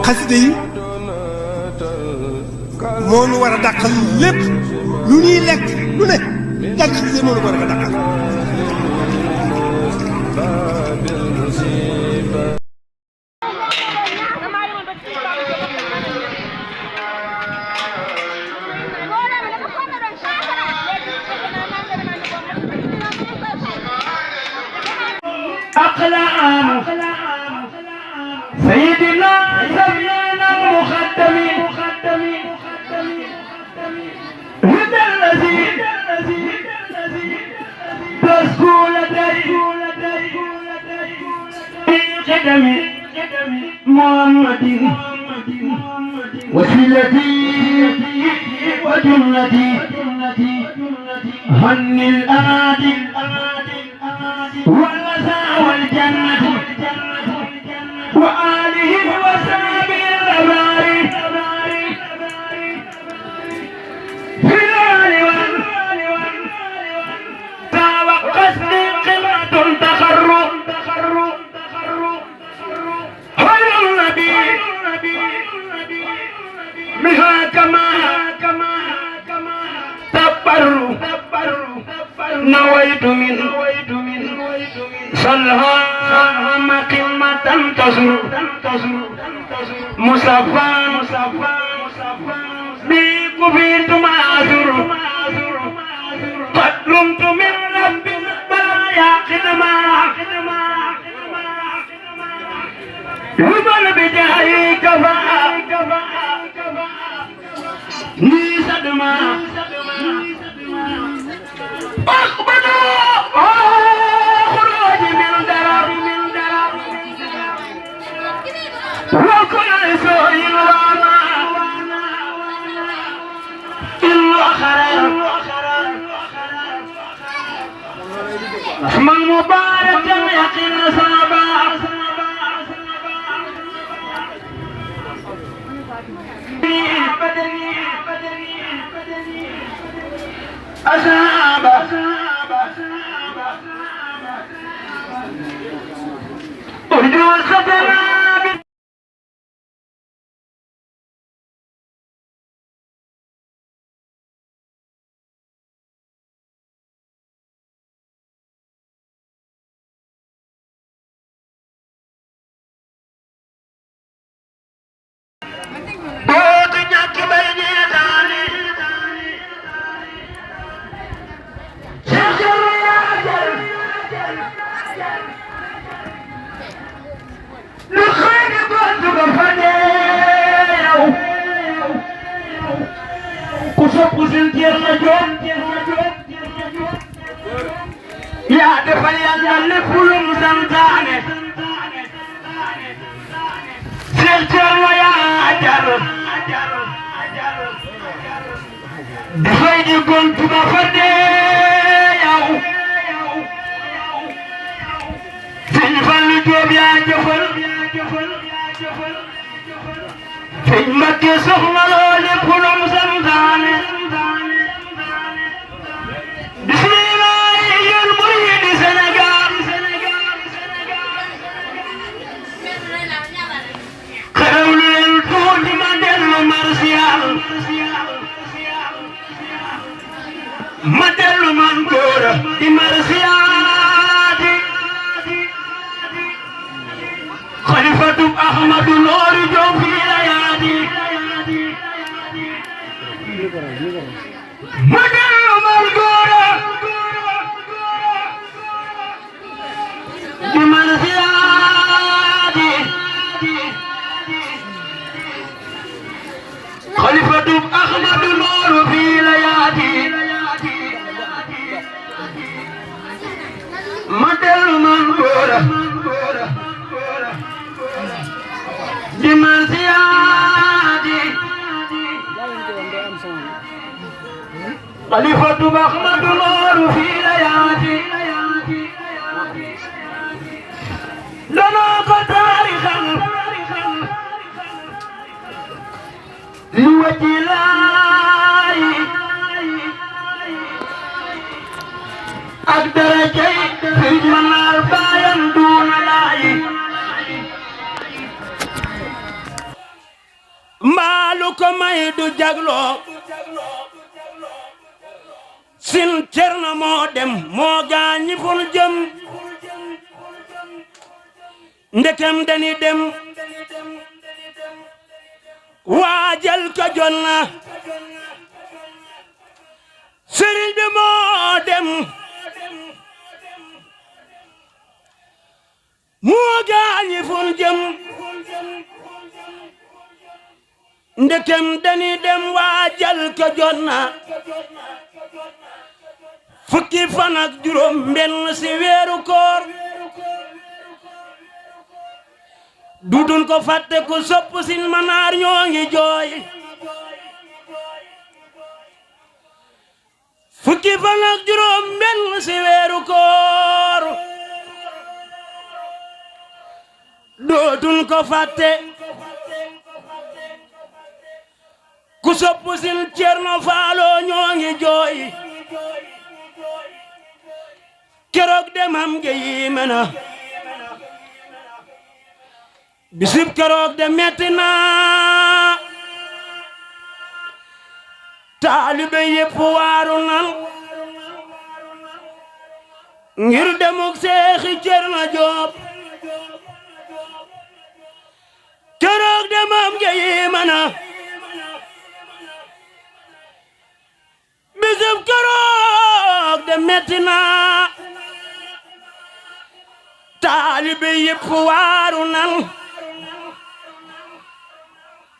xasida yi moo nu war a dàqal lépp lu ñuy lekk lu ne jàng xasida yi moo nu ko war a dàqal. أقلام سيدنا سمينا المخدم هدى الذي تسكو لدي قدم محمد وسيلتي وجنتي هن الأنادي والمساء والجنة وآله وصحبه الأبرار في الآل وقصدي قمة تخر خير النبي بها كما تبر نويت من صلها قمة تزر مصفى بي كفيت معذر قد رمت من رب البرايا قدما يبل بجاهي كفا ني صدما أقبلوا خروج من درر وكل سوء وانا إلا خير من مبارك يقين صابا أصاب أرجو الخطر يا دفل يا جل فلوم زمزانه سيرجر يا اجر دفاي دي كنت بفدي ياو فين فل جوب يا جفل فين مكي سخنا لولي فلوم زمزانه مدل منكور إمرسياتي خليفة أحمد نور جو في ليالي مدل منكور إمرسياتي خليفة أحمد نور في ليالي مدل منكورة دمسياتي خليفة أحمد نور في ليالي لنا تاريخا لوجه الله أقدر شيء في المنار باين دون لاي lu ko may du jagloo sin Cerno moo dem moo gaañi ful jëm ndekem dani dem waajal ko jot na sëriñ bi moo dem moo gaañi ful jëm ndekem dani dem waajal ko jot na fukki fan ak juróom benn si weeru koor dudun ko fàtte ku sopp sin manaar ñoo ngi jooy fukki fan ak juróom benn si weeru koor dudun ko fàtte ku sopp sin Cerno Faalo ñoo ngi jooy keroog demam ge yiime na bisib keroog de metti na taalibe yépp waaru nan ngir demuk Seexi Cerno Joob keroog demam ge yiime na bisib keroog de metti na taalibe yépp waaru nan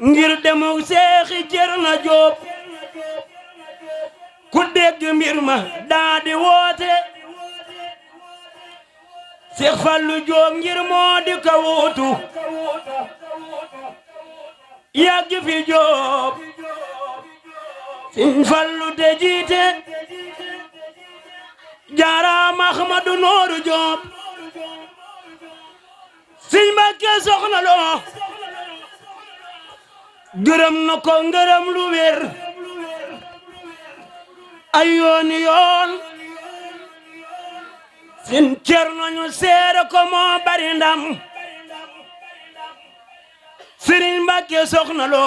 ngir demuk Seexi Cerno Joob ku dégg mbir ma daa di woote Seex Fallu Joob ngir moo di ka wuutu yàgg fi Joob Sëñ Fallu te jiite jaaraama Ahmadu Nooru Joob Sëñ Mbàkke Soxna Lo gërëm na ko ngërëm lu wér ay yooni yoon Sëñ Cerno ñu seere ko moo bari ndam Sëriñ Mbàkke Soxna Lo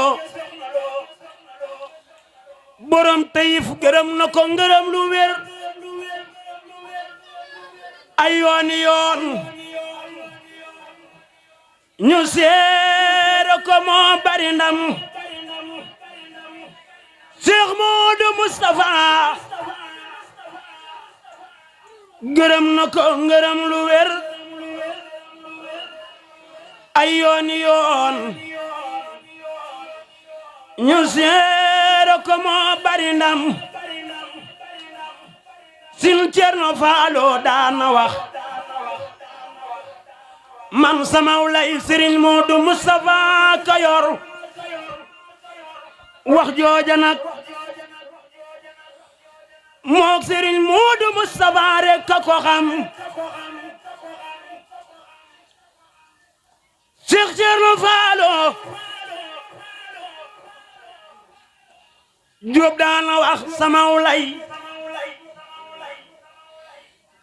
borom Tayif gërëm na ko ngërëm lu wér ay yooni yoon ñu seere ko moo bari ndam Seex Moodu Mustafa gërëm na ko ngërëm lu wér ay yooni yoon ñu seere ko moo bari ndam Sëñ Cerno Faalo daana wax man samaw lay Sëriñ Moodu Mustafa Kayor wax jooja nag mook Sëriñ Moodu Mustafa rek ka ko xam Seex Cerno Faalo Joob daana wax samaw lay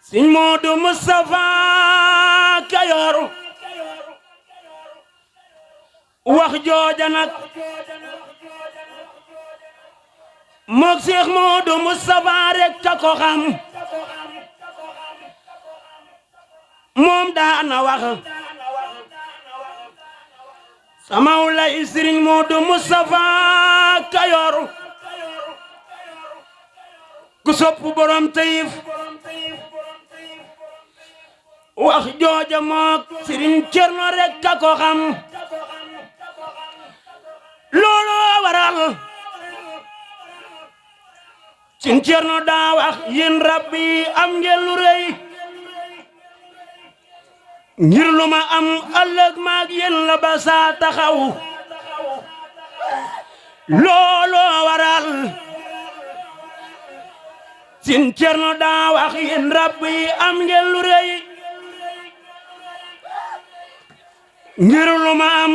Sëriñ Moodu Mustafa Kayor wax jooja nag mook Seex Moodu Mustafa rek ka ko xam moom daana wax samaw lay Sëriñ Moodu Mustafa Kayor ku sopp borom Tayif wax jooja mook Sëriñ Cerno rek ka ko xam looloo waral Sëriñ Cerno daa wax yéen rabbi am ngeen lu rëy ngir lu ma am ëllëg maag yéen la ba saa taxaw looloo waral Sëriñ Cerno daa wax yéen rabbi am ngeen lu rëy ngir lu ma am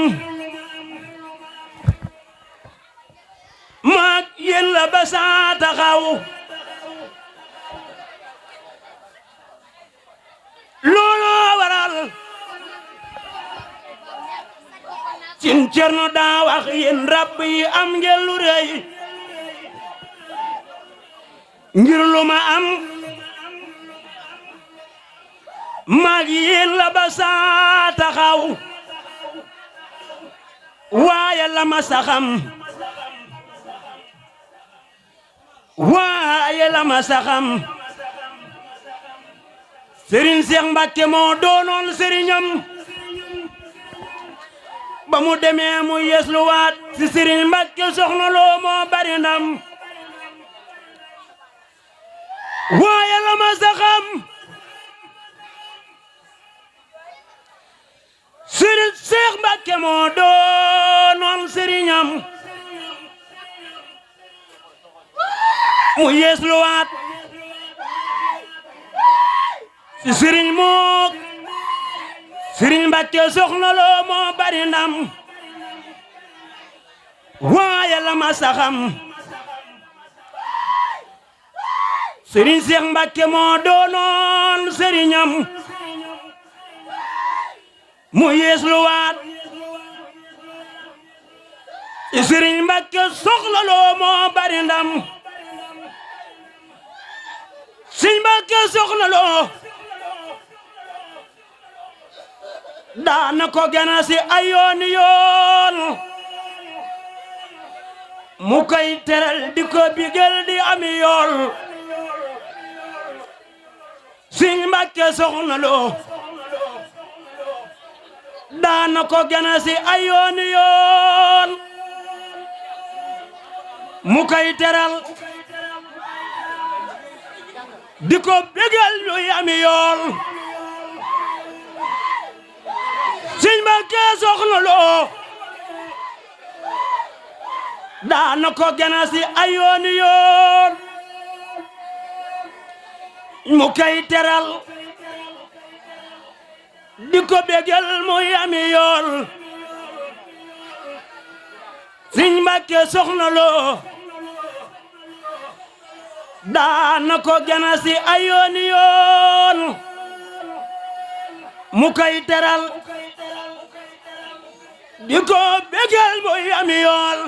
maag yéen la ba saa taxaw looloo waral sin Cerno daa wax yéen rab yi am ngeen lu rëy ngir lu ma am maag yéen la ba saa taxaw waaye la ma saxam waaye la ma saxam Serigne Cheikh Mbacke moo doonoon sëriñam ba mu demee mu yeesluwaat si Serigne Mbacke Soxna Lo moo bari ndam waaye la ma saxam Serigne Cheikh Mbacke moo doonoon sëriñam mu yeesluwaat si Serigne mook Serigne Mbacke Soxna Lo moo bari ndam waaye la ma saxam Serigne Cheikh Mbacke moo doonoon sëriñam mu yeesluwaat si Serigne Mbacke Soxna Lo moo bari ndam Serigne Mbacke Soxna Lo daana ko gana si ay yoon mu koy teral di ko bigel di ami yool Serigne Mbacke Soxna Lo daana ko gana si ay yoon mu koy teral di ko bigel di ami yool Serigne Mbacke Soxna Lo daana ko gana si ay yoon mu koy teral di ko bégel muy ami yool Serigne Mbacke Soxna Lo daana ko gana si ay yoon mu koy teral di ko bégel muy ami yool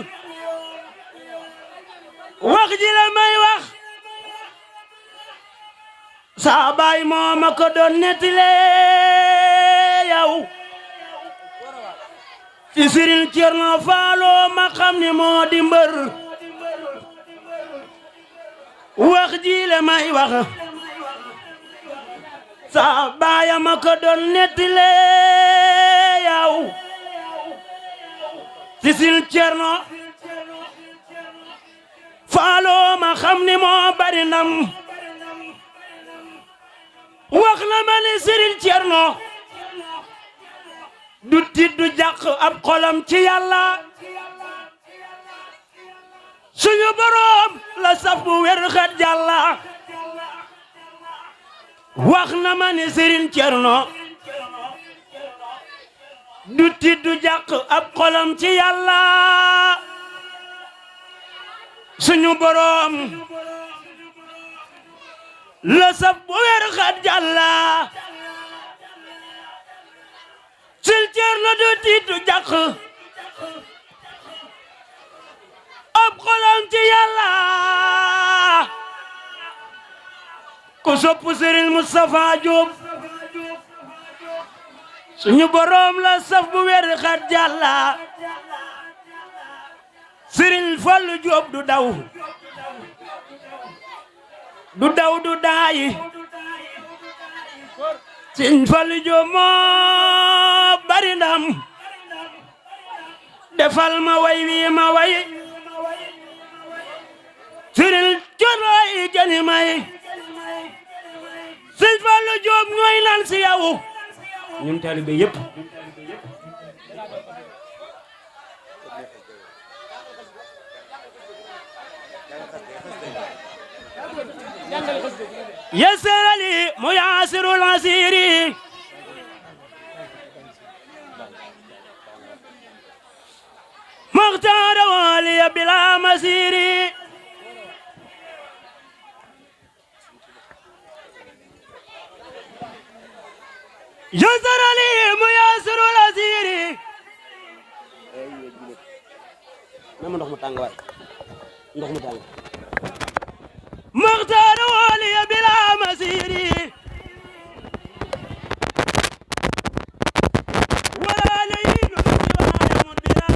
wax ji la may wax saa baay moo ma ko doon nettile yow ci Serigne Cerno Faalo ma xam ni moo di mbër wax ji la may wax saa baay ma ko doon nettile yow ci Serigne Cerno Faalo ma xam ni moo bari ndam wax na ma ni Serigne Cerno du tiit du jàq ab xolam ci Yàlla suñu boroom la saf bu wér xat Yàlla wax na ma ni Serigne Cerno du tiit du jàq ab xolam ci Yàlla suñu boroom la saf bu wér xat Yàlla Serigne Cerno du tiit du jàq ab xolam ci Yàlla ku sopp Serigne Moustapha Diop suñu boroom la saf bu wér xat Yàlla Serigne Fallou Diop du daw du daayi Serigne Fallou Diop moo bari ndam defal ma way wi ma way Serigne Cerno yi gëni may Serigne Fallou Diop ñooy nan si yow ñun taalibe yépp يسر لي مياسر العسير مختار والي بلا مسير يسر لي مياسر العسير na ma ndox mu tàng waay ndox mu tàng Muxtaar waliya bila masiri wala layinu siwaaya mudbira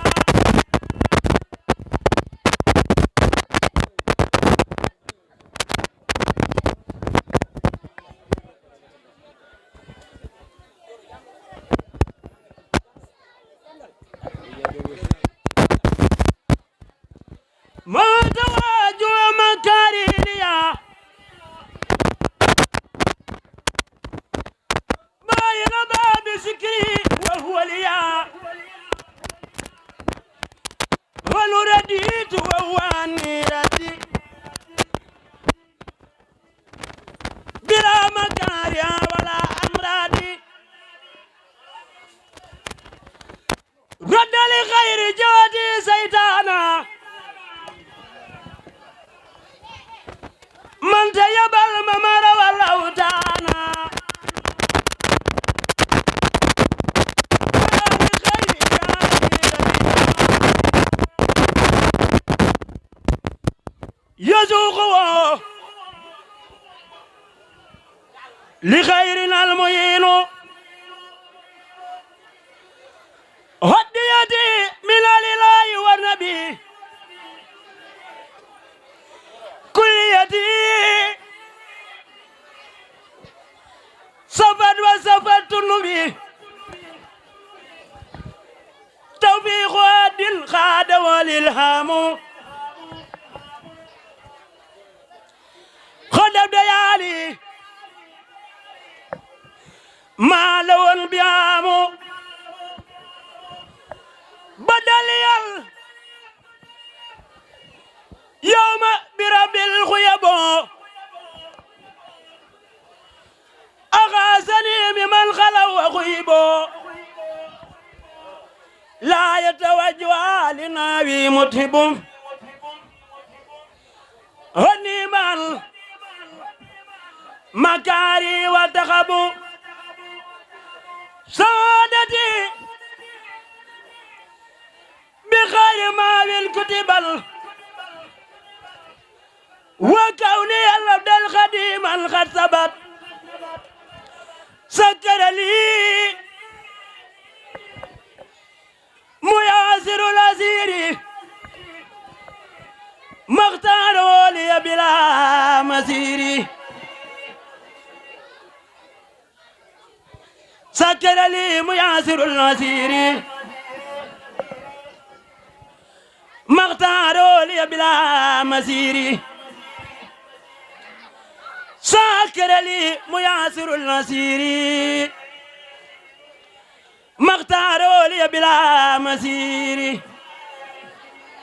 ما تواجه مكاريريا باين باب سكري وهو ليا ولرديت وهو نيرتي بلا مكاريا ولا أمرادي رد لغير جودي سيطانا من تيبل ممر والأوتانا يزوغ لخيرنا المعين هديتي من الإله والنبي كليتي صفت وصفت النبي توفيق عاد خاد والإلهام خدب ديالي ما لون بيامو بدل يوم برب الخيبو أغاثني بمن خلوا وخيبو لا يتوجه لنبي متهب هني من مكاري وتخبو سعادتي بخير ما بالكتب وكوني العبد الخديم قد ثبت سكر لي مياسر الأسير مختار لي بلا مسير سكر لي مياسر الأسير مختار لي بلا مسير سكر لي مياسر الأسير مختار لي بلا مسير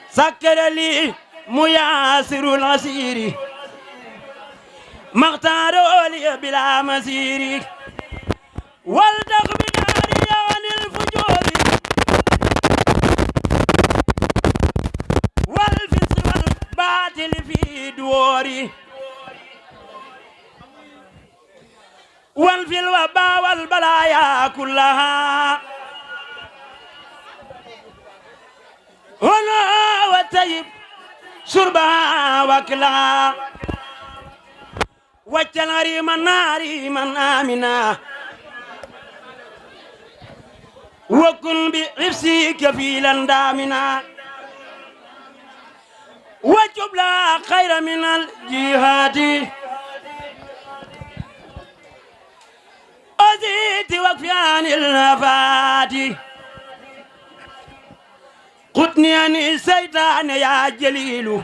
سكر لي مياسر الأسير مختار لي بلا مسير والتق بداري عن الفجور والفسق والباطل في دوري وانفي الوباء والبلايا كلها هنا وطيب شربها وكلها وجنري من ناري من آمنا وكن بحفظي كفيلا دامنا وجبلا خير من الجهاد أزيد وكفي عن النفات قدني عن الشيطان يا جليل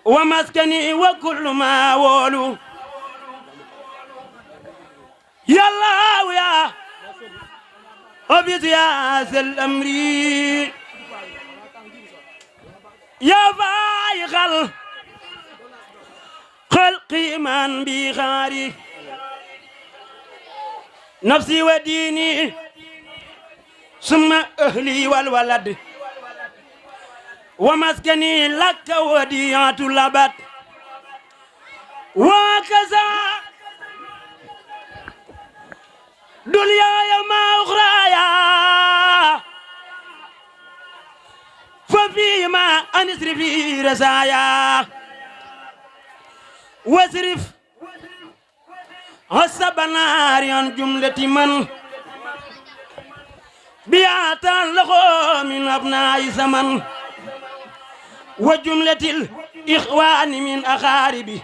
ومسكني وكل ما ولو يا الله يا أبيض يا ذا الأمر يا فايق خلقي من بغاري نفسي وديني ثم أهلي والولد ومسكني لك وديعة الأبد وكذا دنياي ما أخرايا أن اسرفي رزايا واصرف حسب نار عن جملة من بيعتا له من أبناء زمن وجملة الإخوان من أقاربي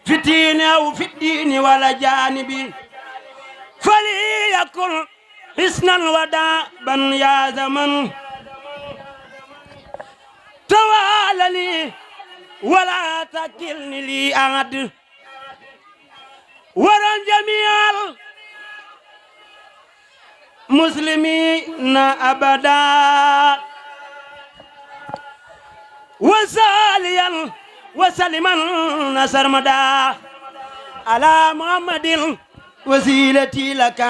في الدين أو في الدين ولا جانبي فليكن حسنا ودابا يا زمن توالني ولا تكلني لي أحد ورا جميع المسلمين أبدا وساليا وسلما نصر مدى على محمد وسيلتي لك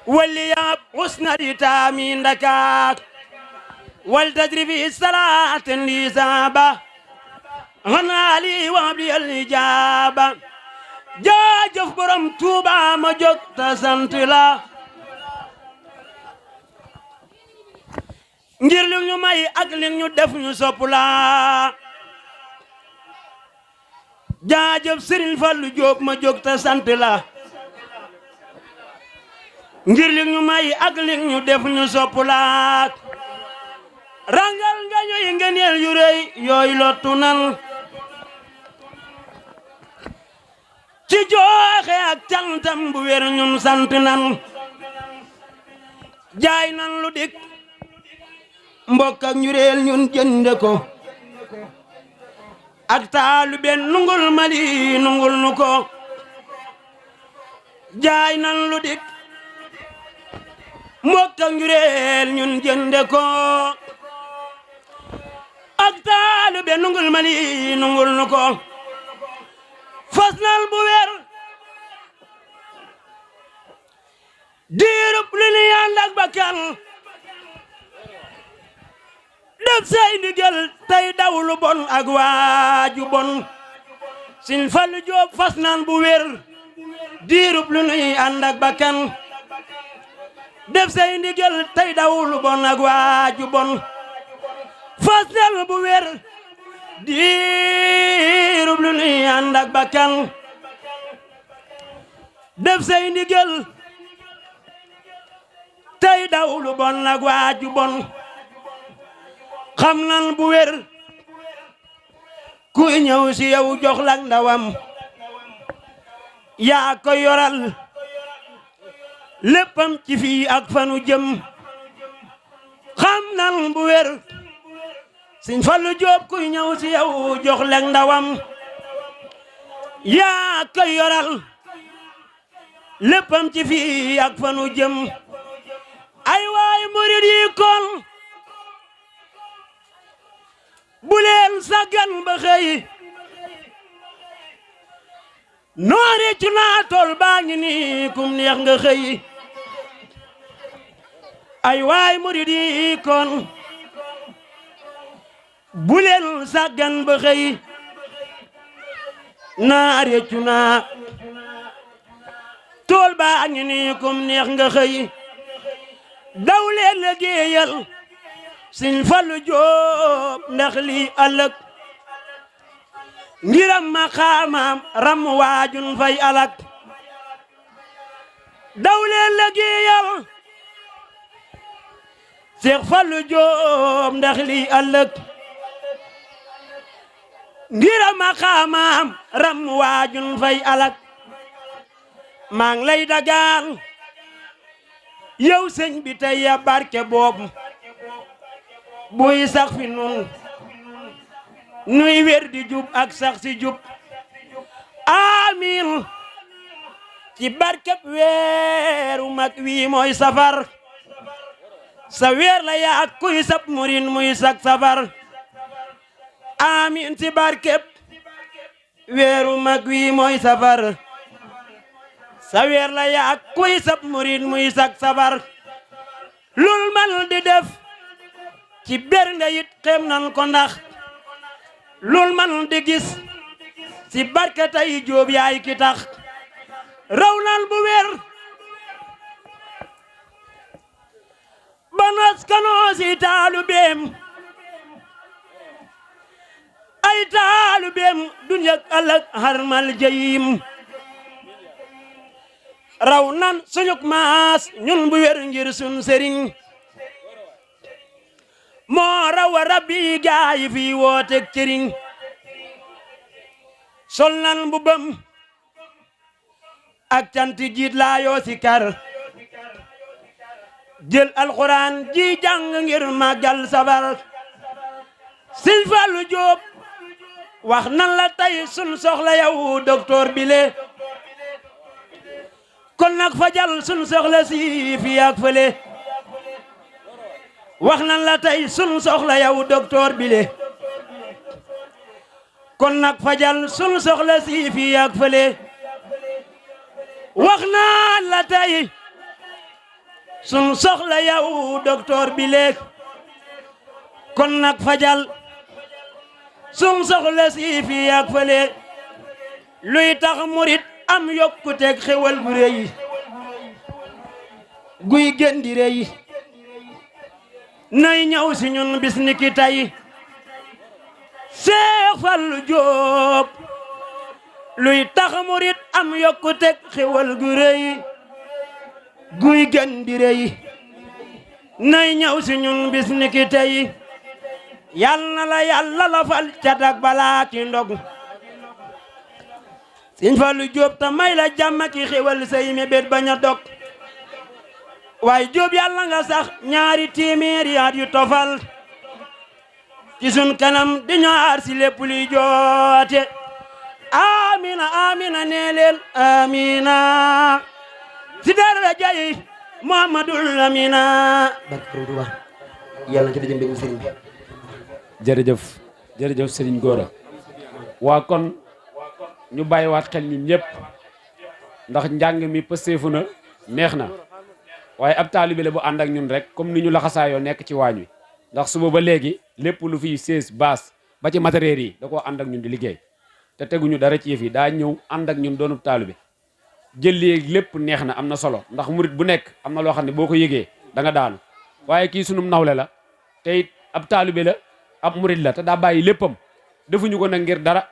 ولياب حسن التامين لك ولتجري في الصلاة الإجابة هنا لي وابلي الإجابة jaajëf borom Tuuba ma jóg ta sant la ngir li ñu may ak li ñu def ñu sopp la jaajëf Sëriñ Fallu Jóob ma jóg ta sant la ngir li ñu may ak li ñu def ñu sopp la rangal nga ñuy ngëneel yu rëy yooyu lottu nan ci joxe ak cantam bu wér ñun sant nan jaay nan lu dik mbokk ak njureel ñun jënd ko ak taalibe nungul mali nungul nu ko jaay nan lu dik mbokk ak njureel ñun jënd ko ak taalibe nungul mali nungul nu ko fasnal bu wér diirub li ni ànd ak bakkan def say ndigal tey daw lu bon ak waaju bon Sëriñ Fallu Jóob fasnal bu wér diirub li ni ànd ak bakkan def say ndigal tey daw lu bon ak waaju bon fasnal bu wér diirub lu nuy ànd ak bakkan def say ndigal tey daw lu bon ak waaju bon xam nan bu wér kuy ñëw si yow jox lak ndawam yaa ko yoral léppam ci fii ak fanu jëm xam nan bu wér Sëriñ Fallu Jóob kuy ñëw si yow jox lek ndawam yaa ko yoral léppam ci fii ak fanu jëm ay waay murid yi kon bu leen sàggan ba xëy noori cu naa tool baa ngi nii kum neex nga xëy ay waay murid yi kon bu leen sàggan ba xëy naar yëccu naa tool baa ngi nii kum neex nga xëy daw leen liggéeyal Sëriñ Fallu Jóob ndax lii ëllëg ngiram maqaamam ram waajun fay alak daw leen liggéeyal Seex Fallu Jóob ndax lii ëllëg ngira maqaamam ram waajun fay alak maa ngi lay dagaan yow sëñ bi tey ya barke boobu buy sax fi nun nuy wér di jub ak sax si jub amiin ci barkeb weeru mag wi mooy safar sa weer la yaa kuy sab murin muy sak safar amiin ci barkeb weeru mag wi mooy safar sa weer la yaa kuy sab murin muy sak safar lul man di def ci bernde it xem nan ko ndax lul man di gis ci barke tay Jóob yaay ki tax raw nan bu wér ba nas askanoo si taalubeem ay taalubeem dunya ak ëllëg harmal jayim raw nan suñuk maas ñun bu wér ngir sun sëriñ moo raw a rabbi gaayi fii wootek cëriñ sol nan bu bëm ak canti jiit laayoo si kar jël alxuraan ji jàng ngir màggal sabar Sëñ Fallu Jóob wax nan la tey sun soxla yow docteur bile kon nag fajal sun soxla si fii ak fële wax nan la tey sun soxla yow docteur bile kon nag fajal sun soxla si fii ak fële wax nan la tey sun soxla yow docteur bile kon nag fajal sun soxla si fii ak fële luy tax murit am yokkuteeg xewal gu rëy guy gën di rëy nay ñëw si ñun bis ni ki tey Seex Fallu Jóob luy tax murit am yokkuteeg xewal gu rëy guy gën di rëy nay ñëw si ñun bis ni ki tey yal na la yàlla la fal catak balaa ki ndog Sëñ Fallu Jóob ta may la jàmm ki xewal say mébét bañ a dog waaye Jóob yàlla nga sax ñaari téeméeri at yu tofal ci sun kanam di ñaar si lépp luy joote amina amina nee leen amina si daraja yi Muhammadul Amina barke Tuuba yàlla ci dajëm bi sëriñ bi jërëjëf sëriñ Gora waa kon ñu bàyyiwaat xel ñun ñëpp ndax njàng mi pësteefu na neex na waaye ab taalibe la bu ànd ak ñun rek comme ni ñu laxasaayoo nekk ci waañ wi ndax suba ba léegi lépp lu fiy sées baas ba ci matériel yi da koo ànd ak ñun di liggéey te teguñu dara ci yëf yi daa ñëw ànd ak ñun doonub taalibe jël léegi lépp neex na am na solo ndax murit bu nekk am na loo xam ne boo ko yëgee da nga daanu waaye kii sunum nawle la te it ab taalibe la ab murit la te daa bàyyi léppam defuñu ko nag ngir dara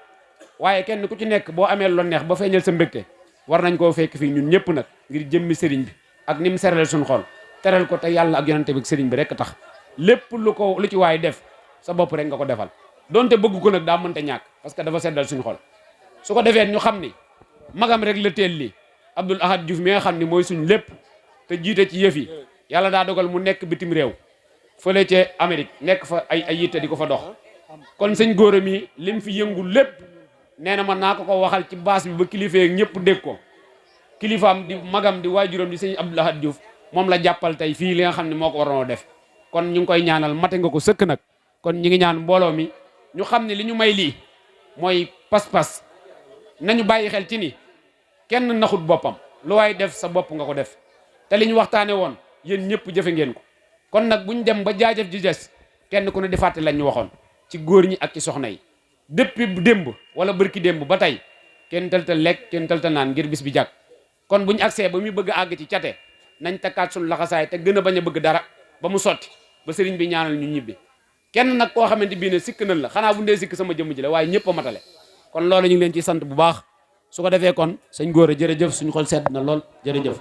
waaye kenn ku ci nekk boo amee lu neex ba feeñal sa mbégte war nañ koo fekk fii ñun ñëpp nag ngir jëmmi sëriñ bi ak ni mu serale suñu xol teral ko te yàlla ak yonente bi sëriñ bi rek tax lépp lu ci waay def sa bopp rek nga ko defal donte bëgg ko nag daa mënta ñàkk parce que dafa seddal suñu xol su ko defee ñu xam ni magam rek la teel lii Abdoul Ahad Diouf mi nga xam ni mooy suñ lépp te jiite ci yëf yi yàlla daa dogal mu nekk bitim réew fële ca Amérique nekk fa ay yitte di ko fa dox kon sëñ Gora mi lim fi yëngu lépp nee na man naa ko waxal ci baas bi ba kilifee ñëpp dégg ko kilifaam di magam di waajuram di sëñ Abdoul Ahad Diouf moom la jàppal tey fii li nga xam ne moo ko waroon def kon ñu ngi koy ñaanal mate nga ko sëkk nag kon ñi ngi ñaan mbooloo mi ñu xam ne li ñu may lii mooy pas-pas nañu bàyyi xel ci ni kenn naxut boppam lu waay def sa bopp nga ko def te li ñu waxtaane woon yéen ñëpp jëfe ngeen ko kon nag buñ dem ba jaajëf ji des kenn ku ne di fàtte lañ ñu waxoon ci góor ñi ak ci soxna yi depuis démb wala bërki démb ba tey kenn tëltal lekk kenn tëltal naan ngir bis bi jàkk kon buñu agsee ba muy bëgg a àgg ci cate nañ takkaat suñu laxasaay te gën a bañ a bëgg dara ba mu sotti ba sëriñ bi ñaanal ñu ñibbi kenn nag koo xamante bii ne sikk nañ la xanaa bu ndee sikk sama jëmm ji la waaye ñëpp a matale kon loolu ñu ngi leen ciy sant bu baax su ko defee kon sëñ Gora jërëjëf suñu xol sedd na lool jërëjëf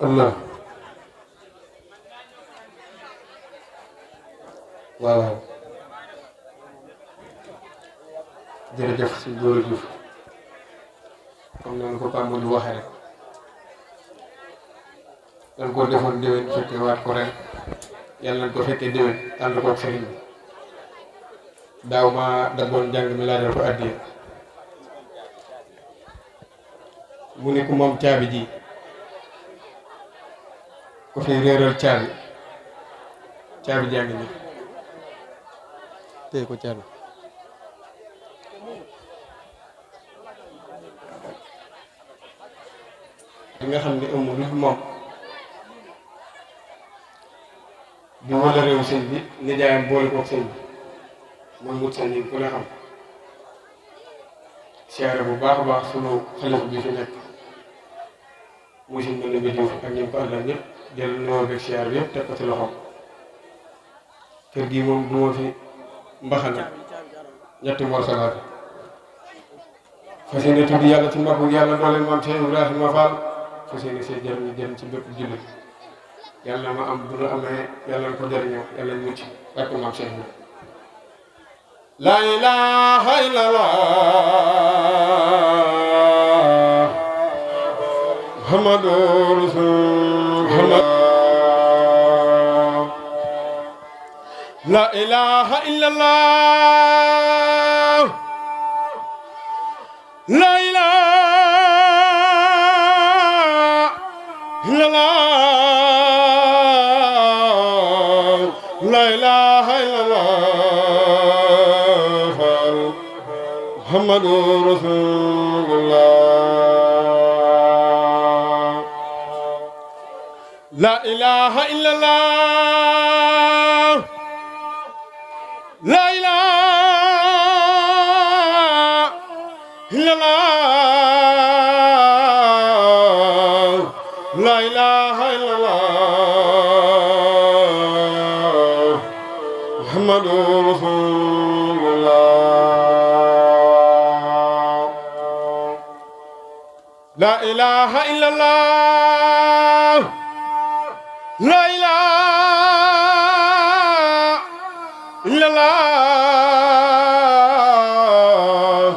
Allah waaw jërëjëf sëñ Gora Diouf comme noonu ko Pambo di waxee rek dañ ko defoon déwén fekkee waat ko ren yàlla nañ ko fekkee déwén ànd ko ak sëriñ bi daaw ma daggoon jàng mi laajal ko addiya mu ne ku moom caabi ji ku fi réeral caabi jaa ngi nii téye ko caabi li nga xam ne amul lu moom bi wala réew sëñ bi nijaayam boole koog sëñ bi mooy mut sëñ bi ku ne xam siyaare bu baax a baax sunu xalifa bi fi nekk muy suñ mën a bidiw ak ñi ko àndal ñëpp jël noo beeg siyaare bi yëpp teg ko ci loxoom kër gi moom du ma fi mbaxana ñetti morsalaat fas yéene tudd yàlla ci mbaggu yàlla doole maam Cheikh Ibrahima Fall fas yéene see jëriñ jëriñ ci bépp jullit yàlla ma am bu nu amee yàlla na ko jëriñoo yàlla ñu mucc ak maam Cheikh Ibrahima la ilaha illallah Muhammadu Rasulullah la ilaha illallah la ilaha illallah la ilaha illallah Muhammadu Rasulullah la ilaha illallah la ilaha illallah la ilaha illallah Muhammadu Rasulullah la ilaha illallah la ilaha illallah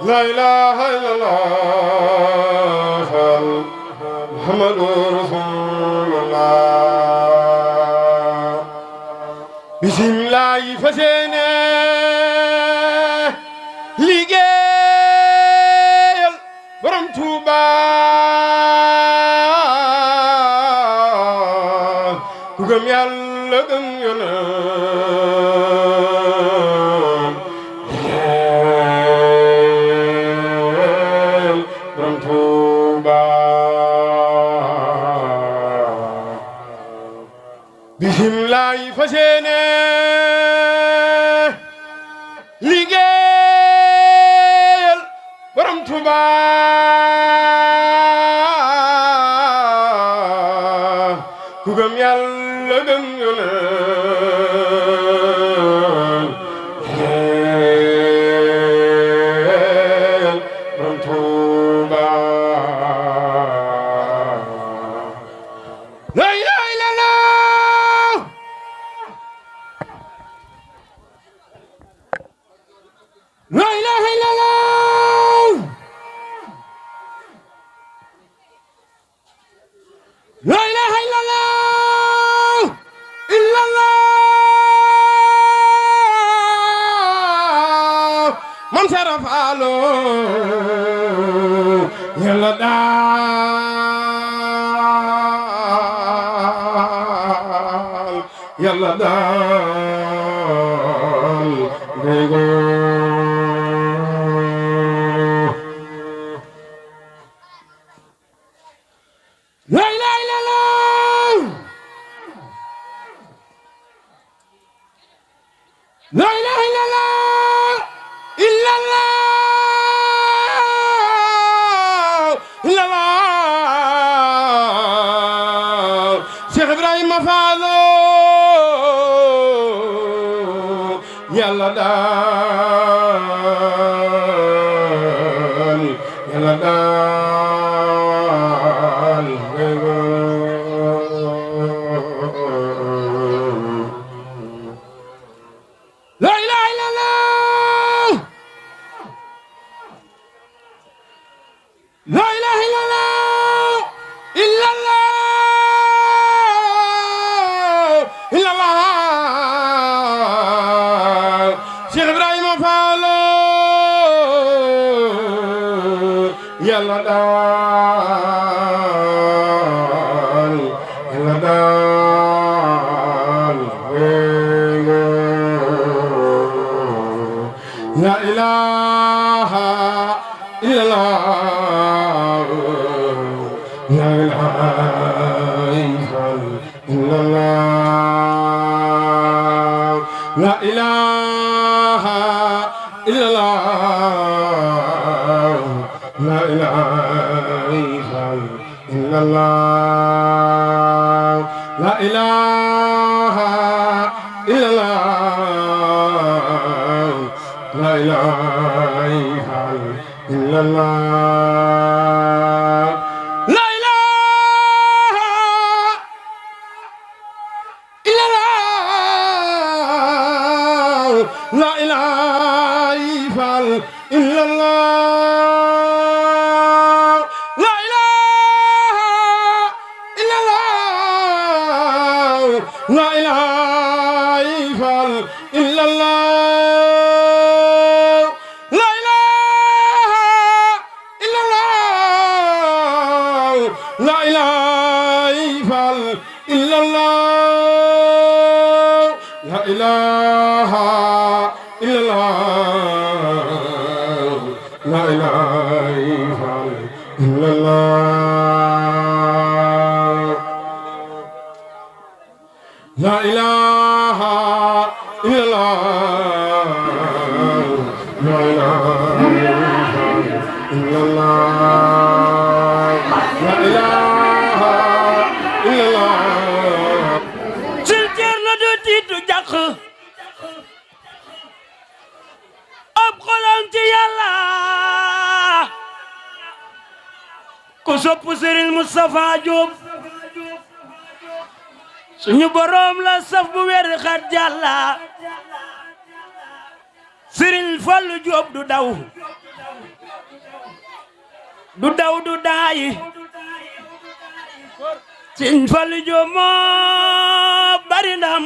la ilaha illallah Muhammadu Rasulullah bismillah fas yéene liggéeyal borom Tuuba ku gëm Yàlla gëm Yonent liggéeyal borom Tuuba bismillah fas yéene liggéeyal borom Tuuba ku gëm Yàlla gëm Yonent liggéeyal borom Tuuba la ilaha illallah la ilaha illallah la ilaha illallah man saraf alo Yàlla daal Yàlla daal bégo la ilaha illallah la ilaha illallah illallah Cheikh Ibrahima Fall Yàlla daal Yàlla daal la ilaha illallah la ilaha illallah illallah Cheikh Ibrahima Fall Yàlla daal Yàlla daal la ilaha illallah la ilaha illallah la ilaha illallah إلا الله لا إله إلا الله لا إله إلا الله لا إله إلا الله لا إله إلا الله لا إله إلا الله لا إله إلا الله لا إله إلا الله لا إله إلا الله لا إله إلا الله لا إله إلا الله لا إله إلا الله لا إله إلا الله لا إله إلا الله silteer la du tiitu jàq ab xolam ci yàlla ku sopp Serigne Moustapha Diop suñu borom la saf bu weer xat jàlla Serigne Fallou Diop du daw du daayi Serigne Fallou Diop moo bari ndam